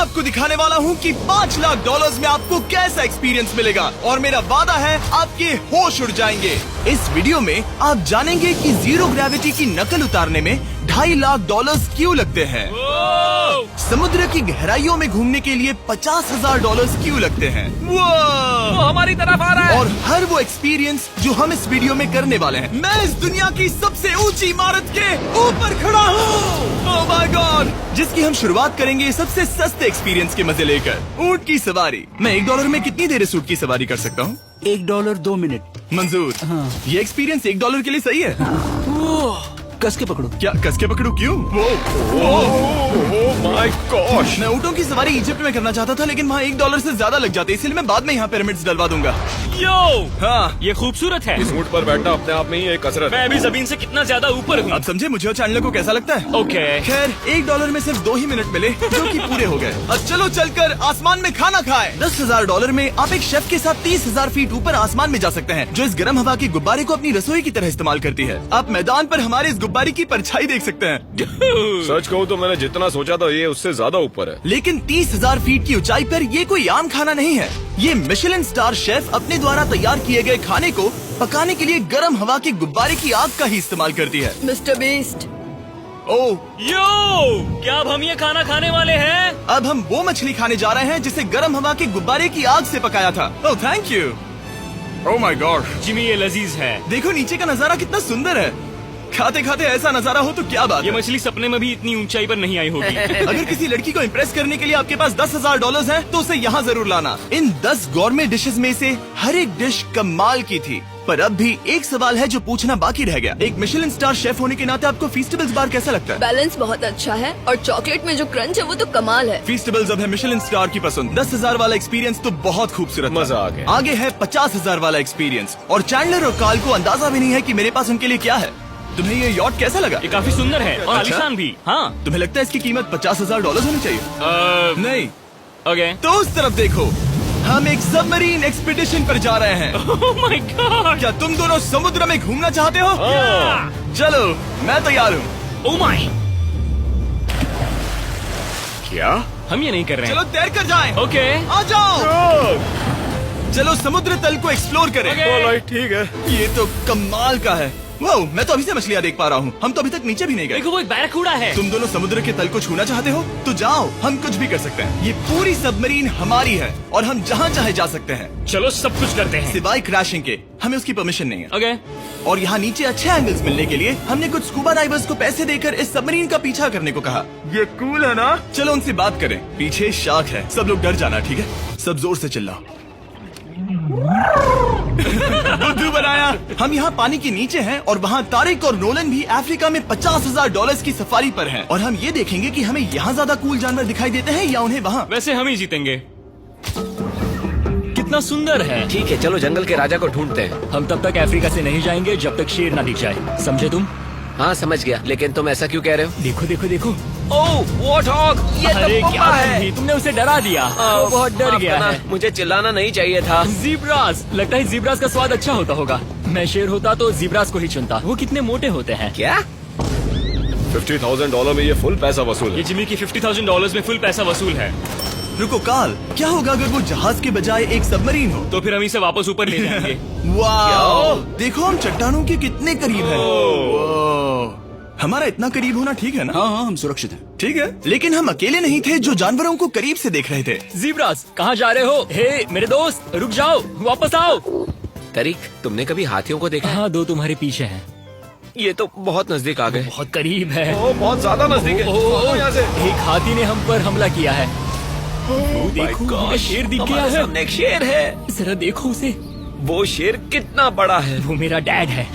आपको दिखाने वाला हूँ कि $5 लाख में आपको कैसा एक्सपीरियंस मिलेगा और मेरा वादा है आपके होश उड़ जाएंगे। इस वीडियो में आप जानेंगे कि जीरो ग्रेविटी की नकल उतारने में $2.5 लाख क्यों लगते हैं, समुद्र की गहराइयों में घूमने के लिए $50,000 क्यों लगते हैं, वो हमारी तरफ आ रहा है। और हर वो एक्सपीरियंस जो हम इस वीडियो में करने वाले हैं। मैं इस दुनिया की सबसे ऊंची इमारत के ऊपर खड़ा हूँ, ओह माय गॉड, जिसकी हम शुरुआत करेंगे सबसे सस्ते एक्सपीरियंस के मजे लेकर, ऊंट की सवारी। मैं $1 में कितनी देर इस ऊंट की सवारी कर सकता हूँ? $1 2 मिनट। मंजूर। हाँ। ये एक्सपीरियंस $1 के लिए सही है। कस के पकड़ो। क्या कस के पकड़ू? क्यों? माय गॉश, मैं ऊँटों की सवारी इजिप्ट में करना चाहता था, लेकिन वहाँ $1 से ज्यादा लग जाते, इसलिए मैं बाद में यहाँ पिरामिड्स डलवा दूंगा। यो, हाँ, ये खूबसूरत है। इस ऊंट पर बैठना अपने आप में ही एक कसरत। मैं अभी जमीन से कितना ज्यादा ऊपर हूँ। अब समझे मुझे और चैनल को कैसा लगता है? ओके। खैर, $1 में सिर्फ 2 ही मिनट मिले, जो कि पूरे हो गए। अब चलो चलकर आसमान में खाना खाएं। $10,000 में आप एक शेफ के साथ 30,000 फीट ऊपर आसमान में जा सकते हैं, जो इस गर्म हवा के गुब्बारे को अपनी रसोई की तरह इस्तेमाल करती है। आप मैदान पर हमारे इस गुब्बारे की परछाई देख सकते हैं। सच कहूँ तो मैंने जितना सोचा था ये उससे ज्यादा ऊपर है। लेकिन 30,000 फीट की ऊंचाई पर ये कोई आम खाना नहीं है। ये मिशेलिन स्टार शेफ अपने द्वारा तैयार किए गए खाने को पकाने के लिए गर्म हवा के गुब्बारे की आग का ही इस्तेमाल करती है। मिस्टर बीस्ट, ओह, यो, क्या अब हम ये खाना खाने वाले हैं? अब हम वो मछली खाने जा रहे हैं जिसे गर्म हवा के गुब्बारे की आग से पकाया था। Oh thank you. Oh my God, Jimmy ये लजीज है। देखो नीचे का नजारा कितना सुंदर है। खाते खाते ऐसा नजारा हो तो क्या बात ये है। मछली सपने में भी इतनी ऊंचाई पर नहीं आई होगी। अगर किसी लड़की को इम्प्रेस करने के लिए आपके पास $10,000 है तो उसे यहाँ जरूर लाना। इन 10 गौरमेट डिशेस में से हर एक डिश कमाल की थी, पर अब भी एक सवाल है जो पूछना बाकी रह गया। एक मिशेलिन स्टार शेफ होने के नाते आपको फीस्टेबल्स बार कैसा लगता है? बैलेंस बहुत अच्छा है और चॉकलेट में जो क्रंच है वो तो कमाल है। फीस्टेबल्स अब है मिशेलिन स्टार की पसंद। 10,000 वाला एक्सपीरियंस तो बहुत खूबसूरत था। मजा आ गया। आगे है 50,000 वाला एक्सपीरियंस, और चैंडलर और कार्ल को अंदाजा भी नहीं है कि मेरे पास उनके लिए क्या है। तुम्हें ये यॉट कैसा लगा? ये काफी सुंदर है और अच्छा? आलीशान भी। हाँ। तुम्हें लगता है इसकी कीमत $50,000 होनी चाहिए? नहीं। ओके। तो उस तरफ देखो, हम एक सबमरीन एक्सपीडिशन पर जा रहे हैं। Oh my God. क्या तुम दोनों समुद्र में घूमना चाहते हो? चलो, मैं तैयार हूँ। Oh my. क्या? हम ये नहीं कर रहे हैं। चलो तैर कर जाएं। ओके। आ जाओ। चलो समुद्र तल को एक्सप्लोर करें। ओके। ठीक है। ये तो कमाल का है। वाह, मैं तो अभी से मछलियाँ देख पा रहा हूँ। हम तो अभी तक नीचे भी नहीं गए। देखो वो एक बैरकूडा है। तुम दोनों समुद्र के तल को छूना चाहते हो तो जाओ, हम कुछ भी कर सकते हैं। ये पूरी सबमरीन हमारी है और हम जहाँ चाहे जा सकते हैं, चलो सब कुछ करते हैं। सिवाय क्रैशिंग के। हमें उसकी परमिशन नहीं है। ओके। और यहाँ नीचे अच्छे एंगल्स मिलने के लिए हमने कुछ स्कूबा डाइवर्स को पैसे देकर इस सबमरीन का पीछा करने को कहा। ये कूल है ना? चलो उनसे बात करें। पीछे शार्क है, सब लोग डर जाना, ठीक है? सब जोर से चिल्लाओ। बुद्धू बनाया। हम यहाँ पानी के नीचे हैं और वहाँ तारिक और नोलन भी अफ्रीका में $50,000 की सफारी पर हैं। और हम ये देखेंगे कि हमें यहाँ ज्यादा कूल जानवर दिखाई देते हैं या उन्हें वहाँ। वैसे हम ही जीतेंगे। कितना सुंदर है। ठीक है, चलो जंगल के राजा को ढूंढते हैं। हम तब तक अफ्रीका से नहीं जाएंगे जब तक शेर ना दिख जाए, समझे तुम? हाँ समझ गया, लेकिन तुम ऐसा क्यों कह रहे हो? देखो देखो देखो। ओह वॉर्थॉग, ये अरे तो क्या पप्पा है। तुम तुमने उसे डरा दिया। वो बहुत डर माफ गया करना, है। मुझे चिल्लाना नहीं चाहिए था। जीब्रास, लगता है जीब्रास का स्वाद अच्छा होता होगा। मैं शेर होता तो जीब्रास को ही चुनता। वो कितने मोटे होते हैं। क्या? $50,000 में ये फुल पैसा वसूल है। ये जिमी की $50,000 में फुल पैसा वसूल है। रुको कार्ल, क्या होगा अगर वो जहाज के बजाय एक सबमरीन हो? तो फिर हम इसे वापस ऊपर ले जाएंगे। वाह, देखो हम चट्टानों के कितने करीब हैं। वाह, हमारा इतना करीब होना ठीक है ना? हाँ हाँ, हम सुरक्षित हैं। ठीक है, लेकिन हम अकेले नहीं थे जो जानवरों को करीब से देख रहे थे। जीब्रास, कहाँ जा रहे हो? हे मेरे दोस्त, रुक जाओ, वापस आओ। तरीक, तुमने कभी हाथियों को देखा है? हाँ, 2 तुम्हारे पीछे हैं। ये तो बहुत नजदीक आ गए। बहुत करीब है। बहुत ज्यादा नजदीक है। ओह, यहाँ से। एक हाथी ने हम पर हमला किया है। देखो, हमें शेर दिख गया हमारे है। सामने एक शेर है। जरा देखो उसे। वो शेर कितना बड़ा है। वो मेरा डैड है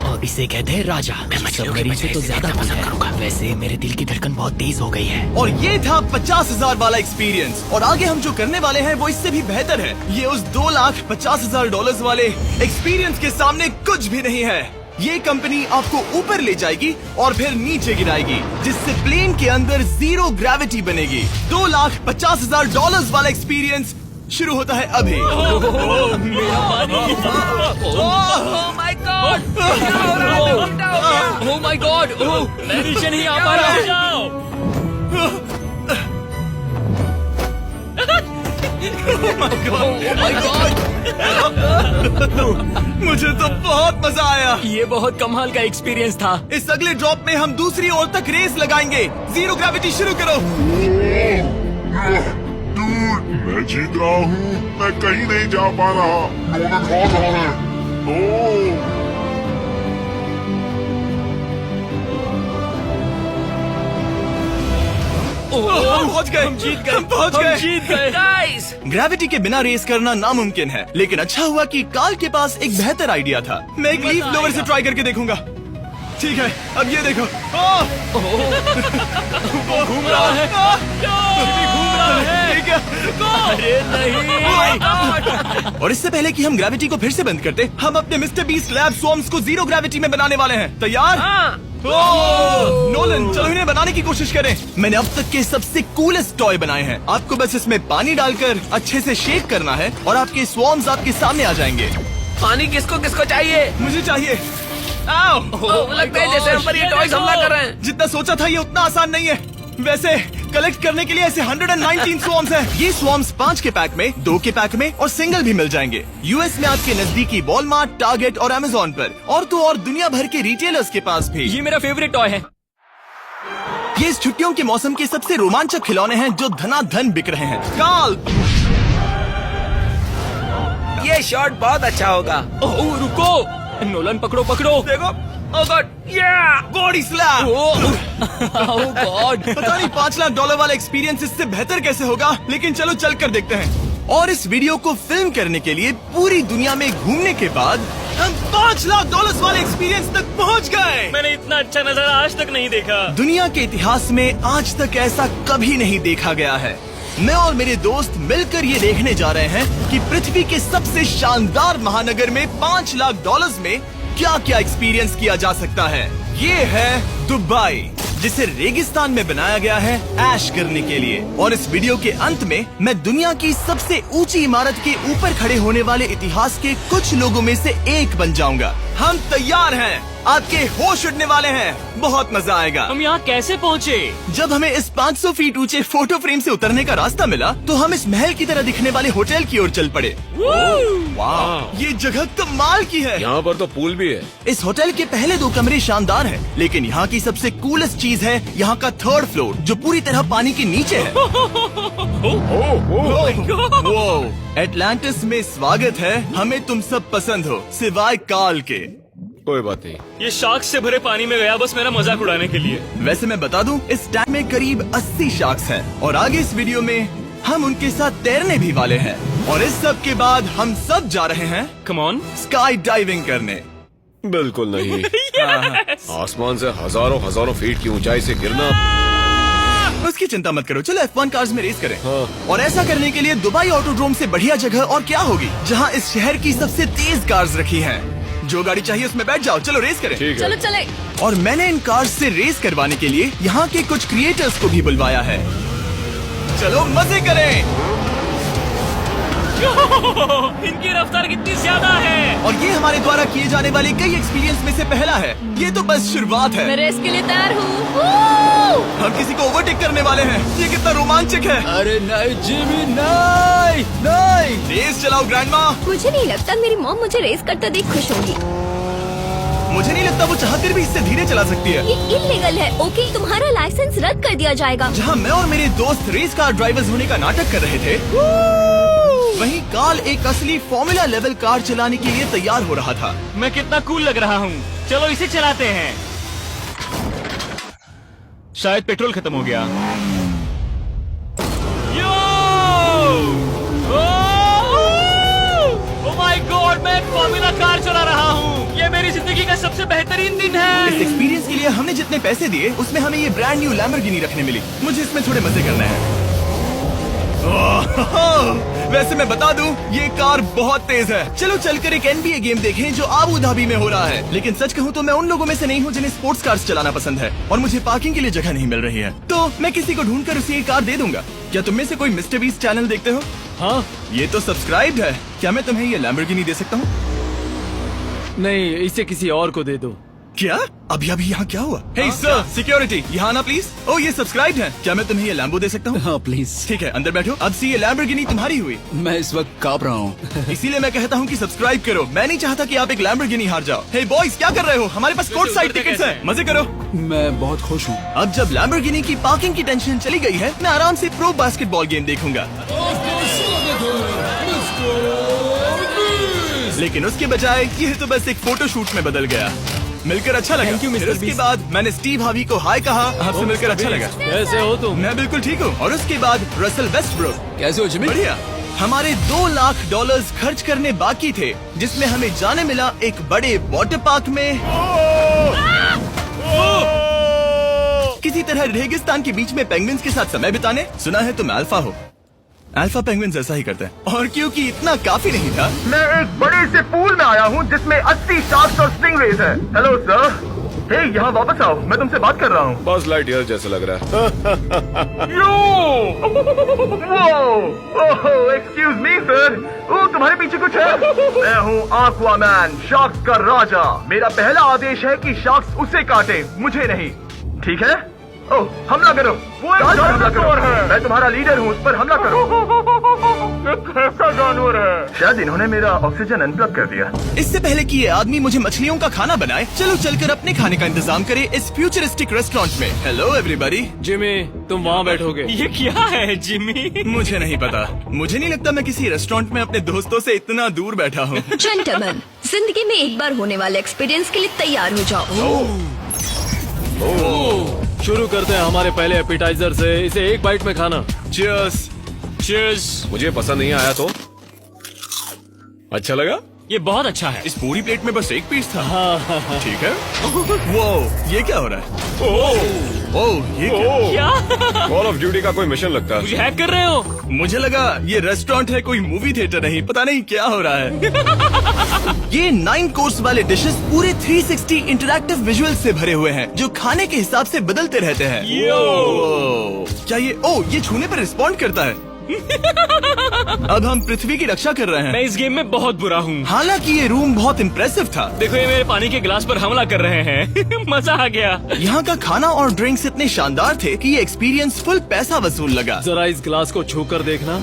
और इसे कहते हैं राजा। सबमरीन से तो ज्यादा पसंद करूंगा। वैसे मेरे दिल की धड़कन बहुत तेज हो गई है। और ये था 50,000 वाला एक्सपीरियंस, और आगे हम जो करने वाले हैं वो इससे भी बेहतर है। ये उस $2,50,000 वाले एक्सपीरियंस के सामने कुछ भी नहीं है। ये कंपनी आपको ऊपर ले जाएगी और फिर नीचे गिराएगी, जिससे प्लेन के अंदर जीरो ग्रेविटी बनेगी। $2,50,000 वाला एक्सपीरियंस शुरू होता है अभी। ओह माय गॉड, मैं नीचे नहीं आ पा रहा हूँ। मुझे तो बहुत मजा आया। ये बहुत कमाल का एक्सपीरियंस था। इस अगले ड्रॉप में हम दूसरी ओर तक रेस लगाएंगे। जीरो ग्रेविटी शुरू करो। मैं जीत रहा हूँ। मैं कहीं नहीं जा पा रहा। नोलन हार रहा है। ओह हम पहुंच गए। हम जीत गए। हम पहुंच गए। जीत गए। गाइस, ग्रेविटी के बिना रेस करना नामुमकिन है, लेकिन अच्छा हुआ कि कार्ल के पास एक बेहतर आइडिया था। मैं एक लीफ ब्लोअर से ट्राई करके देखूंगा। ठीक है, अब ये देखो। वो घूम रहा है। घूम रहा है। ठीक है। अरे नहीं। और इससे पहले कि हम ग्रेविटी को फिर से बंद करते, हम अपने मिस्टर बीस्ट लैब स्वॉर्म्स को जीरो ग्रेविटी में बनाने वाले हैं। तैयार? हाँ। नोलन, चलो इन्हें बनाने की कोशिश करें। मैंने अब तक के सबसे कूलेस्ट टॉय बनाए हैं। आपको बस इसमें पानी डालकर अच्छे से शेक करना है और आपके स्वॉर्म्स आपके सामने आ जाएंगे। पानी किसको किसको चाहिए? मुझे चाहिए। आओ, लगता है जैसे हम पर ये टॉयज हमला कर रहे हैं। जितना सोचा था ये उतना आसान नहीं है। वैसे कलेक्ट करने के लिए ऐसे 119 स्वॉर्म्स हैं। ये स्वॉर्म्स 5 के पैक में, 2 के पैक में और सिंगल भी मिल जाएंगे। यूएस में आपके नजदीकी वॉलमार्ट, टारगेट और अमेजोन पर, और तो और दुनिया भर के रिटेलर्स के पास भी। ये मेरा फेवरेट टॉय है। ये इस छुट्टियों के मौसम के सबसे रोमांचक खिलौने हैं जो धनाधन बिक रहे हैं। कार्ल, ये शॉट बहुत अच्छा होगा। ओह रुको, नोलन पकड़ो पकड़ो। देखो, ओह गॉड, या बॉडी स्लैम। ओह गॉड। पता नहीं $5 लाख वाला एक्सपीरियंस इससे बेहतर कैसे होगा, लेकिन चलो चल कर देखते हैं। और इस वीडियो को फिल्म करने के लिए पूरी दुनिया में घूमने के बाद हम $5 लाख वाले एक्सपीरियंस तक पहुंच गए। मैंने इतना अच्छा नजारा आज तक नहीं देखा। दुनिया के इतिहास में आज तक ऐसा कभी नहीं देखा गया है। मैं और मेरे दोस्त मिलकर ये देखने जा रहे हैं कि पृथ्वी के सबसे शानदार महानगर में $5 लाख में क्या क्या एक्सपीरियंस किया जा सकता है। ये है दुबई, जिसे रेगिस्तान में बनाया गया है ऐश करने के लिए। और इस वीडियो के अंत में मैं दुनिया की सबसे ऊंची इमारत के ऊपर खड़े होने वाले इतिहास के कुछ लोगों में से एक बन जाऊंगा। हम तैयार हैं, आपके होश उड़ने वाले हैं, बहुत मजा आएगा। हम यहाँ कैसे पहुँचे? जब हमें इस 500 फीट ऊंचे फोटो फ्रेम से उतरने का रास्ता मिला तो हम इस महल की तरह दिखने वाले होटल की ओर चल पड़े। वाह, ये जगह कमाल की है। यहाँ पर तो पूल भी है। इस होटल के पहले 2 कमरे शानदार हैं, लेकिन यहाँ की सबसे कूलेस्ट चीज है यहाँ का 3rd फ्लोर, जो पूरी तरह पानी के नीचे है। एटलांटिस में स्वागत है। हमें तुम सब पसंद हो, सिवाय कार्ल के। कोई बात नहीं। ये शार्क्स से भरे पानी में गया बस मेरा मजाक उड़ाने के लिए। वैसे मैं बता दूं, इस टैंक में करीब 80 शार्क्स हैं और आगे इस वीडियो में हम उनके साथ तैरने भी वाले हैं। और इस सब के बाद हम सब जा रहे हैं कम ऑन। स्काई डाइविंग करने। बिल्कुल नहीं। आसमान से हजारों फीट की ऊंचाई से गिरना। उसकी चिंता मत करो, चलो F1 कार्स में रेस करें। हाँ। और ऐसा करने के लिए दुबई ऑटोड्रोम से बढ़िया जगह और क्या होगी, जहाँ इस शहर की सबसे तेज कार्स रखी हैं। जो गाड़ी चाहिए उसमें बैठ जाओ, चलो रेस करें। ठीक है। चलो चले। और मैंने इन कार्स से रेस करवाने के लिए यहाँ के कुछ क्रिएटर्स को भी बुलवाया है। चलो मजे करें। इनकी रफ्तार कितनी ज्यादा है। और ये हमारे द्वारा किए जाने वाले कई एक्सपीरियंस में से पहला है। ये तो बस शुरुआत है। मैं रेस के लिए तैयार हूँ। हम किसी को ओवरटेक करने वाले हैं। ये कितना रोमांचक है। अरे नहीं जिमी, नहीं नहीं। रेस चलाओ ग्रैंडमा। मुझे नहीं लगता मेरी मॉम मुझे रेस करता देख खुश होगी। मुझे नहीं लगता वो चाहकर भी इससे धीरे चला सकती है। ये इल्लीगल है। ओके, तुम्हारा लाइसेंस रद्द कर दिया जाएगा। जहाँ मैं और मेरे दोस्त रेस कार ड्राइवर्स होने का नाटक कर रहे थे, वहीं कार्ल एक असली फॉर्मूला लेवल कार चलाने के लिए तैयार हो रहा था। मैं कितना कूल लग रहा हूँ। चलो इसे चलाते हैं। शायद पेट्रोल खत्म हो गया। ओह माय गॉड, मैं एक फॉर्मूला कार चला रहा हूँ। ये मेरी जिंदगी का सबसे बेहतरीन दिन इस है। एक्सपीरियंस के लिए हमने जितने पैसे दिए उसमें हमें ये ब्रांड न्यू लैम्बोर्गिनी रखने मिली। मुझे इसमें थोड़े मजे करने हैं। वैसे मैं बता दूं, ये कार बहुत तेज है। चलो चलकर एक NBA गेम देखें जो आबू धाबी में हो रहा है। लेकिन सच कहूं तो मैं उन लोगों में से नहीं हूं जिन्हें स्पोर्ट्स कार्स चलाना पसंद है और मुझे पार्किंग के लिए जगह नहीं मिल रही है, तो मैं किसी को ढूंढकर उसे ये कार दे दूंगा। क्या तुम में से कोई मिस्टर बीस्ट चैनल देखते हो? हाँ। ये तो सब्सक्राइब्ड है। क्या मैं तुम्हें ये लैम्बोर्गिनी दे सकता हूँ? नहीं, इसे किसी और को दे दो। क्या? अभी अभी यहाँ क्या हुआ? हे सर, सिक्योरिटी, यहाँ आना प्लीज। ओह, ये सब्सक्राइब है। क्या मैं तुम्हें ये लैम्बो दे सकता हूँ? हाँ प्लीज। ठीक है, अंदर बैठो। अब से ये लैम्बोर्गिनी तुम्हारी हुई। मैं इस वक्त कांप रहा हूँ। इसीलिए मैं कहता हूँ कि सब्सक्राइब करो। मैं नहीं चाहता कि आप एक लैम्बोर्गिनी हार जाओ। हे बॉयज, क्या कर रहे हो? हमारे पास कोर्ट साइड टिकट्स हैं। मजे करो। मैं बहुत खुश हूँ। अब जब लैम्बोर्गिनी की पार्किंग की टेंशन चली गई है, मैं आराम से प्रो बास्केटबॉल गेम देखूंगा। लेकिन उसके बजाय यह तो बस एक फोटो शूट में बदल गया। मिलकर अच्छा लगा। फिर उसके बाद मैंने स्टीव हार्वी को हाय कहा। आपसे मिलकर अच्छा लगा। कैसे हो तुम? मैं बिल्कुल ठीक हूँ। और उसके बाद रसल वेस्टब्रुक। कैसे हो जिमी? बढ़िया। हमारे $2 लाख खर्च करने बाकी थे, जिसमें हमें जाने मिला एक बड़े वाटर पार्क में किसी तरह रेगिस्तान के बीच में पेंगुइन्स के साथ समय बिताने। सुना है तुम अल्फा हो। अल्फा पेंगुइन्स ऐसा ही करते हैं। और क्योंकि इतना काफी नहीं था, मैं एक बड़े से पूल में आया हूँ जिसमें 80 शार्क्स और स्टिंगरेज हैं। Hello sir. हे, यहाँ वापस आओ, मैं तुमसे बात कर रहा हूँ। बस लाइट ईयर जैसे लग रहा है। Excuse me sir. ओ, तुम्हारे पीछे कुछ है? मैं हूँ आक्वामैन, शार्क्स का राजा। मेरा पहला आदेश है कि शार्क्स उसे काटे, मुझे नहीं। ठीक है? ओह, हमला करो। वो एक जानवर है। मैं तुम्हारा लीडर हूँ, उस पर हमला करो। कैसा जानवर है? शायद इन्होंने मेरा ऑक्सीजन अनप्लग कर दिया। इससे पहले कि ये आदमी मुझे मछलियों का खाना बनाए, चलो चलकर अपने खाने का इंतजाम करें इस फ्यूचरिस्टिक रेस्टोरेंट में। Hello everybody. जिमी, तुम वहाँ बैठोगे? ये क्या है जिमी? मुझे नहीं पता। मुझे नहीं लगता मैं किसी रेस्टोरेंट में अपने दोस्तों से इतना दूर बैठा हूँ। जेंटलमैन, जिंदगी में एक बार होने वाले एक्सपीरियंस के लिए तैयार हो जाओ। शुरू करते हैं हमारे पहले एपिटाइजर से। इसे एक बाइट में खाना। Cheers। चीज। मुझे पसंद नहीं आया तो अच्छा लगा। ये बहुत अच्छा है। इस पूरी प्लेट में बस एक पीस था। ठीक है। वो ये क्या हो रहा है? ओह, ये क्या? कॉल ऑफ ड्यूटी का कोई मिशन लगता है। मुझे हैक कर रहे हो? मुझे लगा ये रेस्टोरेंट है, कोई मूवी थिएटर नहीं। पता नहीं क्या हो रहा है। ये 9 कोर्स वाले डिशेस पूरे 360 इंटरैक्टिव विजुअल से भरे हुए हैं, जो खाने के हिसाब से बदलते रहते हैं। क्या ये छूने पर रिस्पॉन्ड करता है? अब हम पृथ्वी की रक्षा कर रहे हैं। मैं इस गेम में बहुत बुरा हूँ। हालांकि ये रूम बहुत इम्प्रेसिव था। देखो, ये मेरे पानी के गिलास पर हमला कर रहे हैं। मजा आ गया। यहाँ का खाना और ड्रिंक्स इतने शानदार थे कि ये एक्सपीरियंस फुल पैसा वसूल लगा। जरा इस गिलास को छू कर देखना।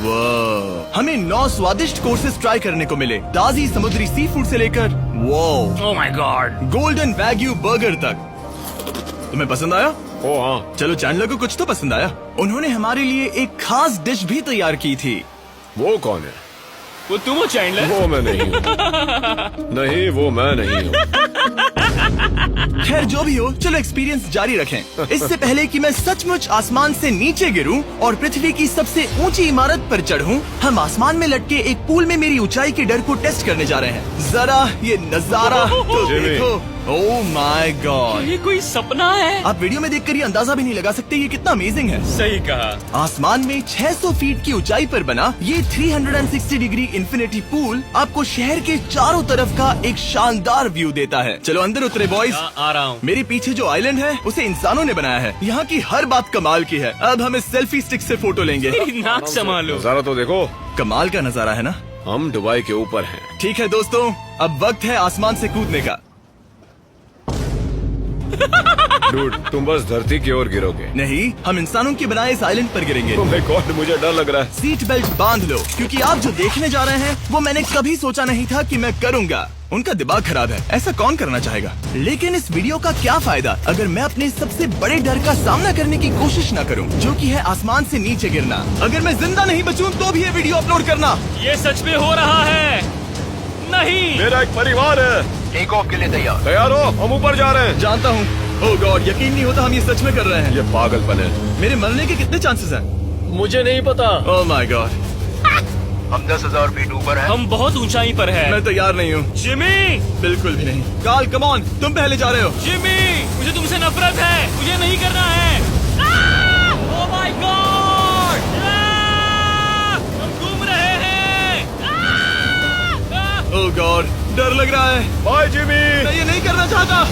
हमें 9 स्वादिष्ट कोर्सेज ट्राई करने को मिले, ताजी समुद्री सी फूड से लेकर oh my God, golden wagyu burger तक। तुम्हें पसंद आया? ओ हाँ, चलो, चैंडलर को कुछ तो पसंद आया। उन्होंने हमारे लिए एक खास डिश भी तैयार की थी। वो कौन है? वो तुम हो चैंडलर? वो मैं नहीं हूँ। नहीं, वो मैं नहीं हूँ। खैर, जो भी हो, चलो एक्सपीरियंस जारी रखें। इससे पहले कि मैं सचमुच आसमान से नीचे गिरूं और पृथ्वी की सबसे ऊंची इमारत पर चढ़ूं, हम आसमान में लटके एक पूल में मेरी ऊंचाई के डर को टेस्ट करने जा रहे हैं। जरा ये नजारा तो जिमी। देखो। ओह माय गॉड, ये कोई सपना है? आप वीडियो में देखकर ये अंदाजा भी नहीं लगा सकते ये कितना अमेजिंग है। सही कहा। आसमान में 600 फीट की ऊंचाई पर बना ये 360 डिग्री इंफिनिटी पूल आपको शहर के चारों तरफ का एक शानदार व्यू देता है। चलो अंदर उतरे बॉयज। आ रहा हूँ। मेरे पीछे जो आइलैंड है उसे इंसानों ने बनाया है। यहाँ की हर बात कमाल की है। अब हम इस सेल्फी स्टिक से फोटो लेंगे। मेरी नाक संभालो। नजारा तो देखो। कमाल का नजारा है ना? हम दुबई के ऊपर हैं। ठीक है दोस्तों, अब वक्त है आसमान से कूदने का। डूड, तुम बस धरती की ओर गिरोगे। नहीं, हम इंसानों के बनाए इस आइलैंड पर गिरेंगे। Oh my God, मुझे डर लग रहा है। सीट बेल्ट बांध लो, क्योंकि आप जो देखने जा रहे हैं वो मैंने कभी सोचा नहीं था कि मैं करूंगा। उनका दिमाग खराब है, ऐसा कौन करना चाहेगा? लेकिन इस वीडियो का क्या फायदा अगर मैं अपने सबसे बड़े डर का सामना करने की कोशिश न करूं, जो कि है आसमान से नीचे गिरना। अगर मैं जिंदा नहीं बचूं तो भी ये वीडियो अपलोड करना। ये सच में हो रहा है? नहीं। मेरा एक परिवार है। टेक ऑफ के लिए तैयार। तैयार हो? हम ऊपर जा रहे हैं। जानता हूँ। ओह गॉड, यकीन नहीं होता हम ये सच में कर रहे हैं। ये पागलपन है। मेरे मरने के कितने चांसेस हैं? मुझे नहीं पता। Oh my God. हम 10,000 फीट ऊपर हैं। हम बहुत ऊंचाई पर हैं। मैं तैयार नहीं हूँ। जिमी, बिल्कुल भी नहीं। काल, कम ऑन, तुम पहले जा रहे हो। जिमी, मुझे तुमसे नफरत है। मुझे नहीं करना है। ओह माय गॉड, हम घूम रहे हैं। ओह गॉड, डर लग रहा है। Bye Jimmy. मैं ये नहीं करना चाहता।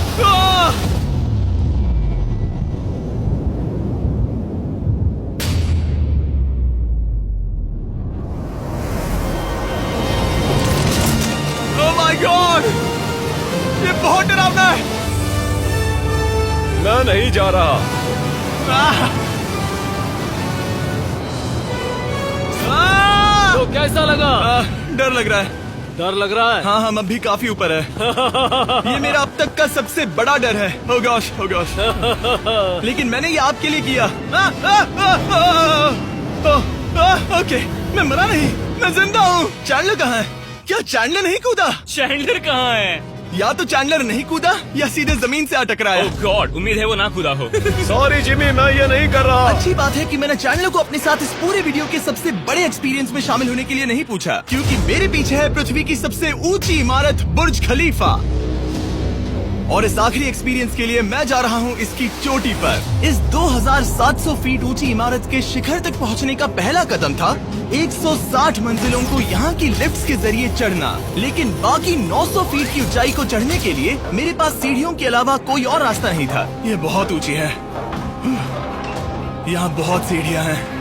ओह माय गॉड, ये बहुत डरावना है। कैसा लगा? डर लग रहा है। डर लग रहा है? हाँ हम अब भी काफी ऊपर है। ये मेरा अब तक का सबसे बड़ा डर है। Oh gosh, oh gosh। लेकिन मैंने ये आपके लिए किया। ओके, मैं मरा नहीं, मैं जिंदा हूँ। चैंडलर कहाँ है? क्या चैंडलर नहीं कूदा? चैंडलर कहाँ है? या तो चैंडलर नहीं कूदा या सीधे जमीन से आ टकराया। ओह गॉड, उम्मीद है वो ना कूदा हो। सॉरी जिमी, मैं ये नहीं कर रहा। अच्छी बात है कि मैंने चैंडलर को अपने साथ इस पूरे वीडियो के सबसे बड़े एक्सपीरियंस में शामिल होने के लिए नहीं पूछा, क्योंकि मेरे पीछे है पृथ्वी की सबसे ऊंची इमारत बुर्ज खलीफा। और इस आखिरी एक्सपीरियंस के लिए मैं जा रहा हूँ इसकी चोटी पर। इस 2700 फीट ऊंची इमारत के शिखर तक पहुँचने का पहला कदम था 160 मंजिलों को यहाँ की लिफ्ट्स के जरिए चढ़ना, लेकिन बाकी 900 फीट की ऊंचाई को चढ़ने के लिए मेरे पास सीढ़ियों के अलावा कोई और रास्ता नहीं था। ये बहुत ऊंची है, यहाँ बहुत सीढ़ियाँ हैं।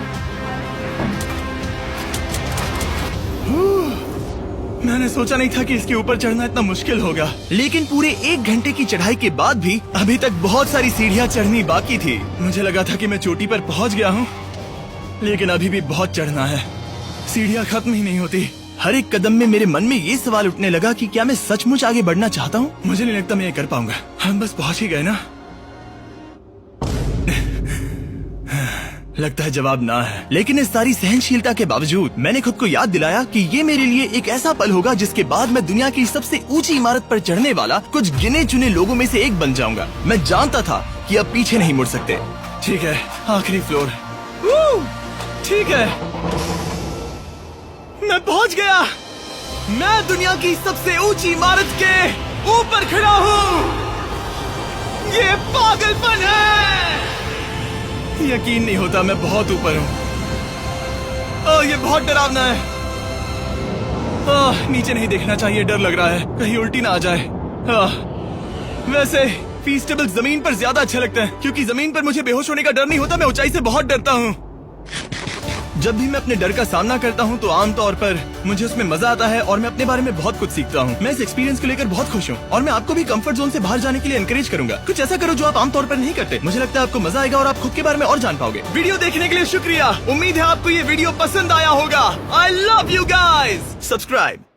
मैंने सोचा नहीं था कि इसके ऊपर चढ़ना इतना मुश्किल होगा, लेकिन पूरे 1 घंटे की चढ़ाई के बाद भी अभी तक बहुत सारी सीढ़ियाँ चढ़नी बाकी थी। मुझे लगा था कि मैं चोटी पर पहुँच गया हूँ, लेकिन अभी भी बहुत चढ़ना है। सीढ़ियाँ खत्म ही नहीं होती। हर एक कदम में मेरे मन में ये सवाल उठने लगा कि क्या मैं सचमुच आगे बढ़ना चाहता हूँ? मुझे नहीं लगता मैं ये कर पाऊंगा। हम बस पहुँच ही गए ना। लगता है जवाब ना है, लेकिन इस सारी सहनशीलता के बावजूद मैंने खुद को याद दिलाया कि ये मेरे लिए एक ऐसा पल होगा जिसके बाद मैं दुनिया की सबसे ऊंची इमारत पर चढ़ने वाला कुछ गिने चुने लोगों में से एक बन जाऊंगा। मैं जानता था कि अब पीछे नहीं मुड़ सकते। ठीक है, आखिरी फ्लोर। ठीक है, मैं पहुंच गया। मैं दुनिया की सबसे ऊंची इमारत के ऊपर खड़ा हूँ। ये पागलपन है। यकीन नहीं होता, मैं बहुत ऊपर हूँ। ये बहुत डरावना है। नीचे नहीं देखना चाहिए, डर लग रहा है कहीं उल्टी ना आ जाए। वैसे फीस्टेबल जमीन पर ज्यादा अच्छा लगता है, क्योंकि जमीन पर मुझे बेहोश होने का डर नहीं होता। मैं ऊंचाई से बहुत डरता हूँ। जब भी मैं अपने डर का सामना करता हूँ तो आमतौर पर मुझे उसमें मजा आता है और मैं अपने बारे में बहुत कुछ सीखता हूँ। मैं इस एक्सपीरियंस को लेकर बहुत खुश हूँ और मैं आपको भी कंफर्ट जोन से बाहर जाने के लिए एनकरेज करूंगा। कुछ ऐसा करो जो आप आमतौर पर नहीं करते। मुझे लगता है आपको मजा आएगा और आप खुद के बारे में और जान पाओगे। वीडियो देखने के लिए शुक्रिया। उम्मीद है आपको ये वीडियो पसंद आया होगा। I love you guys. Subscribe.